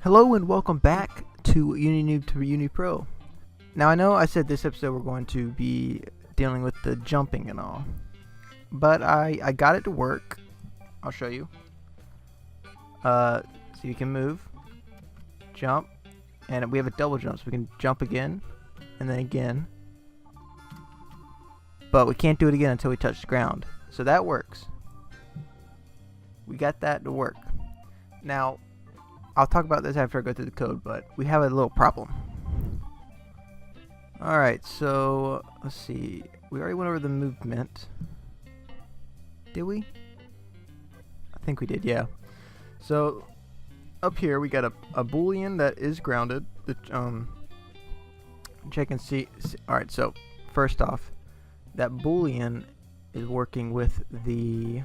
Hello and welcome back to Noob to Uni Pro. Now I know I said this episode we're going to be dealing with the jumping and all, but I got it to work. I'll show you. So you can move, jump, and we have a double jump, so we can jump again, and then again. But we can't do it again until we touch the ground. So that works. We got that to work. Now, I'll talk about this after I go through the code, but we have a little problem. Alright, so let's see. We already went over the movement. Did we? I think we did, yeah. So up here we got a boolean that is grounded. Check and see. Alright, so first off, that boolean is working with the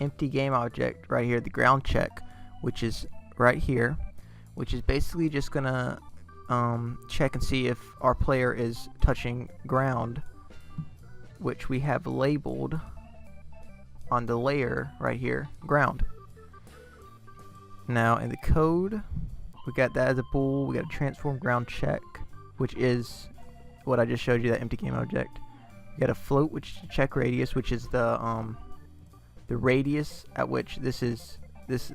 empty game object right here, the ground check, which is right here, which is basically just gonna check and see if our player is touching ground, which we have labeled on the layer right here, ground. Now in the code, we got that as a bool. We got a transform ground check, which is what I just showed you, that empty game object. We got a float, which is check radius, which is the radius at which this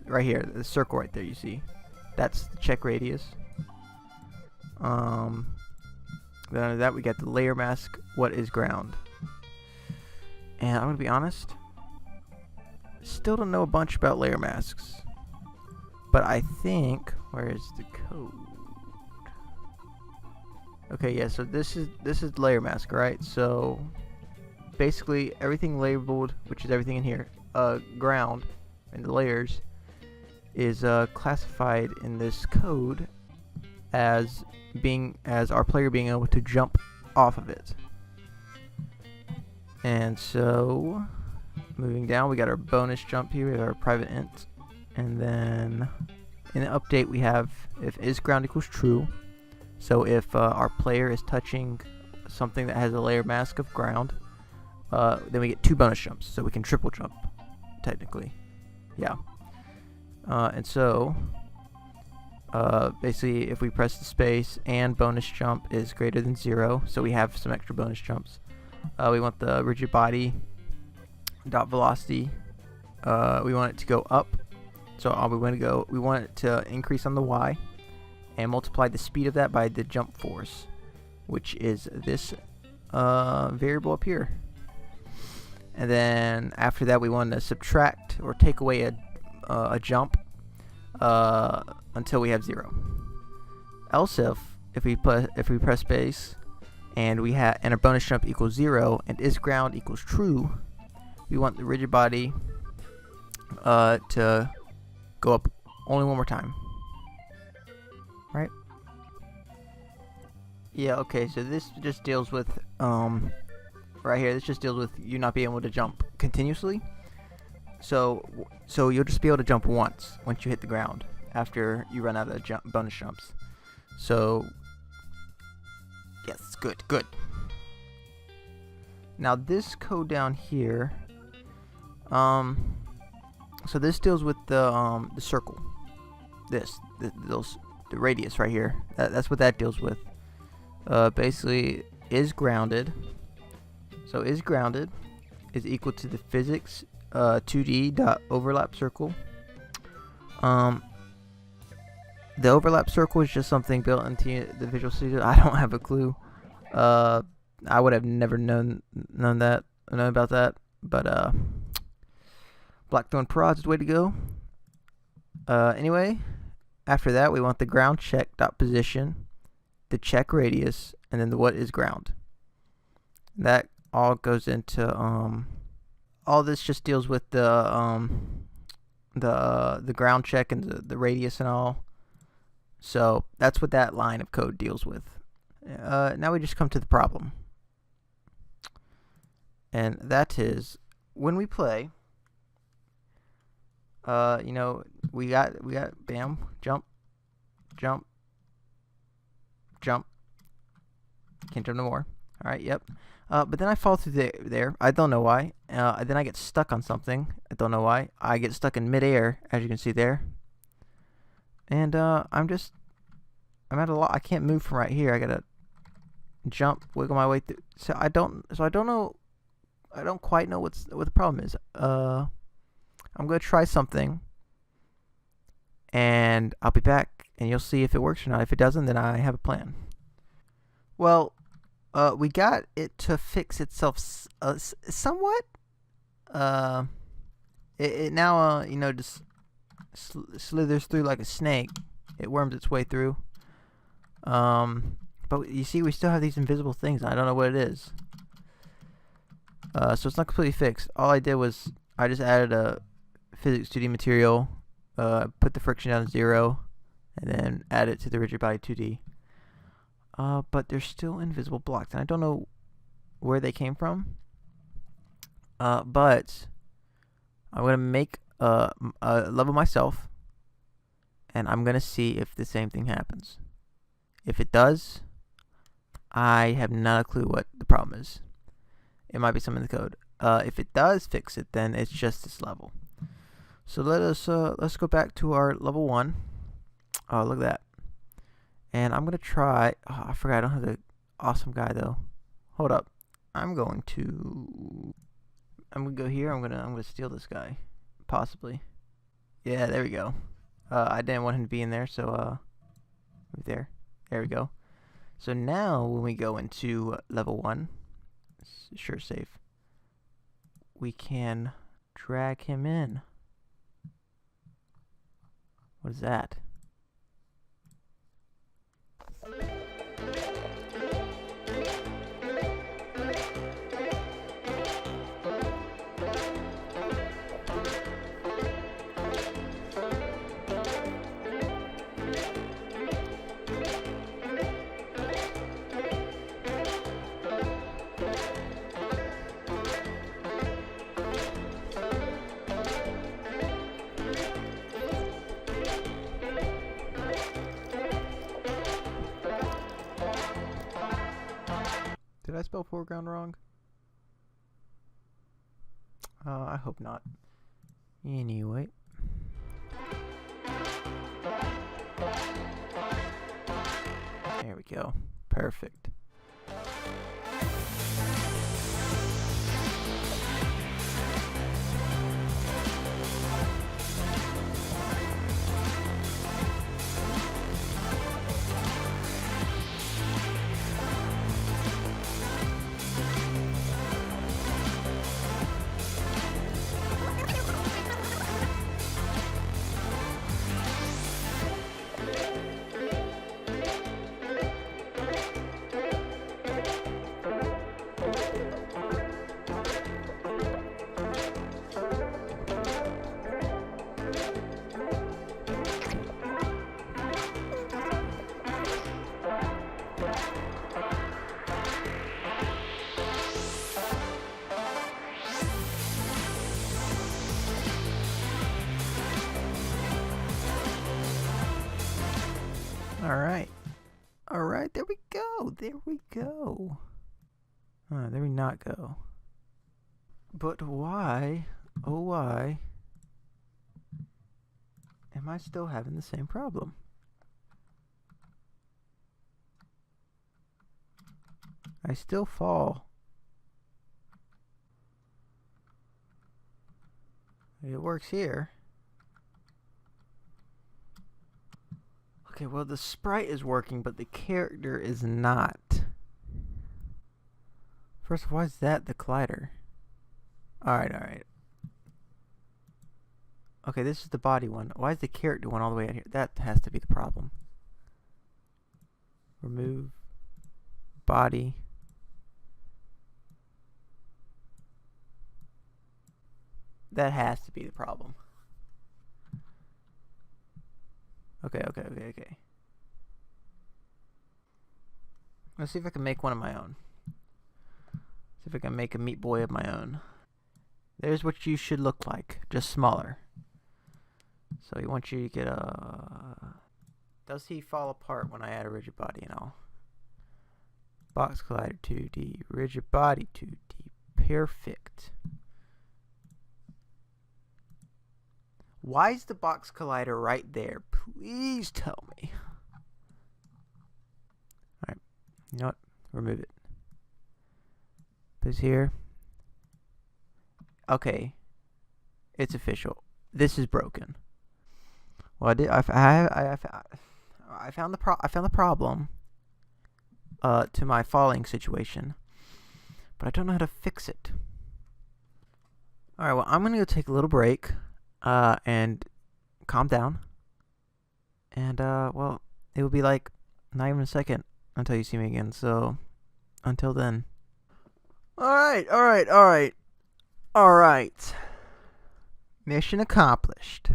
right here, the circle right there you see. That's the check radius. Then under that we got the layer mask, what is ground. And I'm gonna be honest, still don't know a bunch about layer masks. But I think, where is the code? Okay, yeah, so this is layer mask, right? So basically everything labeled, which is everything in here, ground and the layers, is classified in this code as our player being able to jump off of it. And so moving down, we got our bonus jump here, we have our private int, and then in the update we have if isGround equals true. So if our player is touching something that has a layer mask of ground, then we get 2 bonus jumps, so we can triple jump technically. Yeah. And so basically if we press the space and bonus jump is greater than 0, so we have some extra bonus jumps, we want the rigid body dot velocity, we want it to go up. So we want it to increase on the y and multiply the speed of that by the jump force, which is this variable up here. And then after that we want to subtract or take away a jump until we have 0. Else if we press space and our bonus jump equals 0 and isGround equals true, we want the rigid body to go up only one more time. Right? Yeah, okay, so this just deals with right here, this just deals with you not being able to jump continuously. So you'll just be able to jump once you hit the ground after you run out of bonus jumps. So yes, good. Now this code down here, so this deals with the circle. The radius right here. That's what that deals with. Basically, is grounded. So is grounded is equal to the physics 2D dot overlap circle. The overlap circle is just something built into the Visual Studio. I don't have a clue. I would have never known about that. But Blackthorn Prods is the way to go. Anyway, after that we want the ground check dot position, the check radius, and then the what is ground. That all goes into all this just deals with the ground check and the radius and all. So that's what that line of code deals with. Now we just come to the problem, and that is when we play. We got bam, jump. Can't jump no more. All right, yep. But then I fall through there. I don't know why. Then I get stuck on something. I don't know why. I get stuck in midair, as you can see there. And I'm at a lot. I can't move from right here. I gotta jump, wiggle my way through. So I don't know. I don't quite know what the problem is. I'm gonna try something, and I'll be back, and you'll see if it works or not. If it doesn't, then I have a plan. Well, we got it to fix itself somewhat. It now you know, just slithers through like a snake. It worms its way through. But you see, we still have these invisible things. I don't know what it is. So it's not completely fixed. All I did was I just added a physics 2D material, put the friction down to 0, and then add it to the rigid body 2D. But there's still invisible blocks, and I don't know where they came from. But I'm gonna make a level myself, and I'm gonna see if the same thing happens. If it does, I have not a clue what the problem is. It might be something in the code. If it does fix it, then it's just this level. So let's go back to our level 1. Oh, look at that. And I'm gonna try. Oh, I forgot I don't have the awesome guy though. Hold up. I'm gonna go here. I'm gonna steal this guy, possibly. Yeah, there we go. I didn't want him to be in there, so right there. There we go. So now when we go into level 1, sure save, we can drag him in. What is that? Did I spell foreground wrong? I hope not. Anyway. There we go. Perfect. Alright, there we go. There we not go. But why, oh why, am I still having the same problem? I still fall. It works here. Okay, well the sprite is working, but the character is not. First, why is that the collider? Alright. Okay, this is the body one. Why is the character one all the way out here? That has to be the problem. Remove body. That has to be the problem. Okay. Let's see if I can make one of my own. See if I can make a Meat Boy of my own. There's what you should look like, just smaller. So we want you to get a... Does he fall apart when I add a rigid body and all? Box Collider 2D, rigid body 2D, perfect. Why is the box collider right there? Please tell me. Alright. You know what? Remove it. This here. Okay. It's official. This is broken. Well, I found the problem to my falling situation, but I don't know how to fix it. All right, well, I'm gonna go take a little break and calm down, and well, it will be like not even a second until you see me again. So until then. All right. Mission accomplished.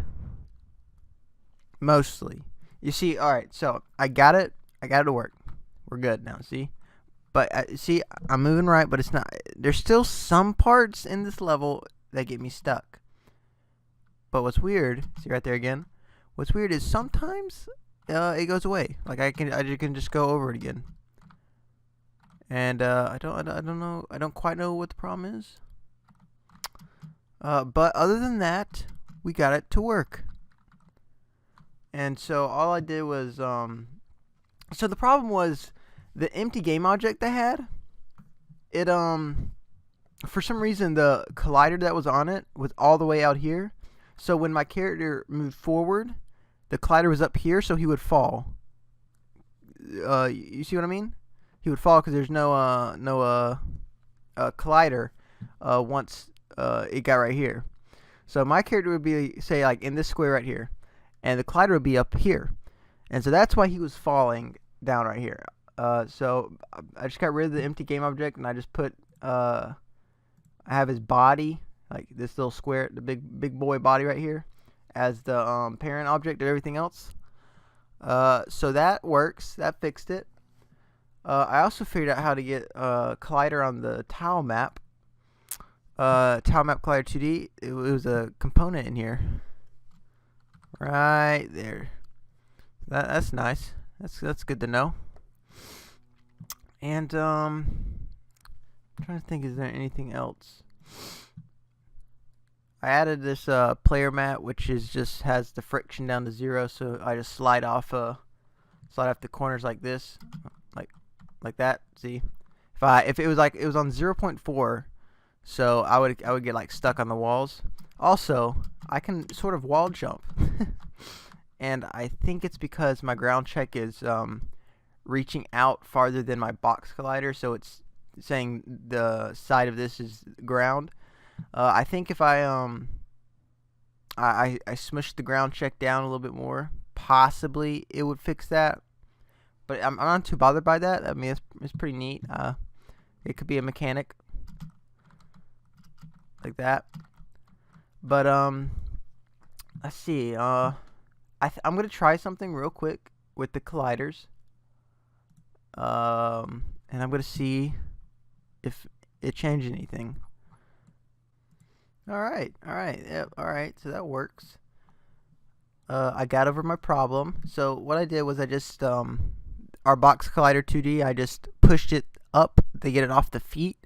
Mostly. You see, alright, so I got it to work. We're good now, see? But, see, I'm moving right, but it's not. There's still some parts in this level that get me stuck. But what's weird, see right there again? What's weird is sometimes it goes away. Like, I can just go over it again. And, I don't know, I don't quite know what the problem is. But other than that, we got it to work. And so all I did was, so the problem was the empty game object I had. It, for some reason the collider that was on it was all the way out here. So when my character moved forward, the collider was up here, so he would fall. You see what I mean? He would fall because there's no collider, once it got right here. So my character would be, say, like in this square right here, and the collider would be up here, and so that's why he was falling down right here. So I just got rid of the empty game object, and I just put I have his body, like this little square, the big boy body right here, as the parent object of everything else. So that works. That fixed it. I also figured out how to get collider on the tile map. Tile map collider 2D. It was a component in here, right there. That's nice. That's good to know. And I'm trying to think, is there anything else? I added this player mat, which is just has the friction down to 0, so I just slide off the corners like this, like that. See, if it was on 0.4, so I would get like stuck on the walls. Also, I can sort of wall jump, and I think it's because my ground check is reaching out farther than my box collider, so it's saying the side of this is ground. I think if I smushed the ground check down a little bit more, possibly it would fix that. But I'm not too bothered by that. I mean, it's pretty neat. It could be a mechanic like that. But let's see. I'm gonna try something real quick with the colliders. And I'm gonna see if it changed anything. Alright, yep, alright, so that works. I got over my problem. So what I did was I just, our box collider 2D, I just pushed it up to get it off the feet.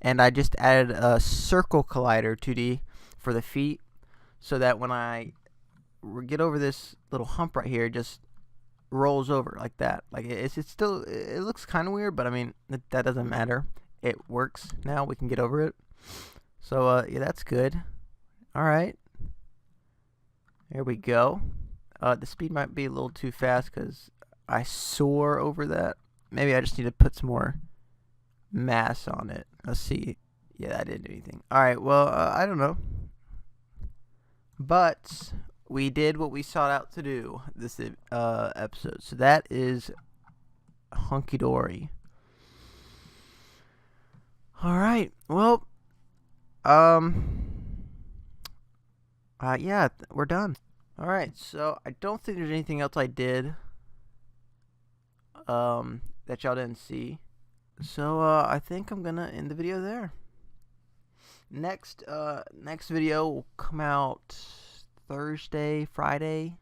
And I just added a circle collider 2D for the feet, so that when I get over this little hump right here, it just rolls over like that. Like it looks kind of weird, but I mean, that doesn't matter. It works now. We can get over it. So, yeah, that's good. Alright. There we go. The speed might be a little too fast because I soar over that. Maybe I just need to put some more mass on it. Let's see. Yeah, that didn't do anything. Alright, well, I don't know. But we did what we sought out to do this episode. So that is hunky-dory. Alright, well, yeah, we're done. Alright, so I don't think there's anything else I did that y'all didn't see. So I think I'm gonna end the video there. Next video will come out Thursday, Friday,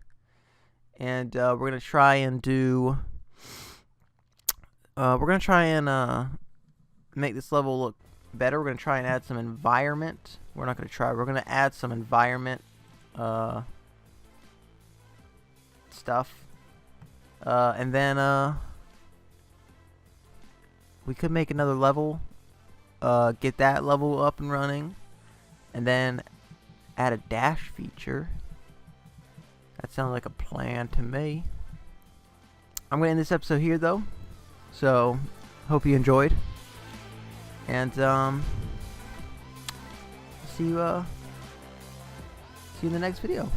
and we're gonna try and make this level look better. We're gonna try and add some environment. We're not gonna try. We're gonna add some environment stuff. And then we could make another level, get that level up and running, and then add a dash feature. That sounds like a plan to me. I'm going to end this episode here, though. So, hope you enjoyed. And, see you in the next video.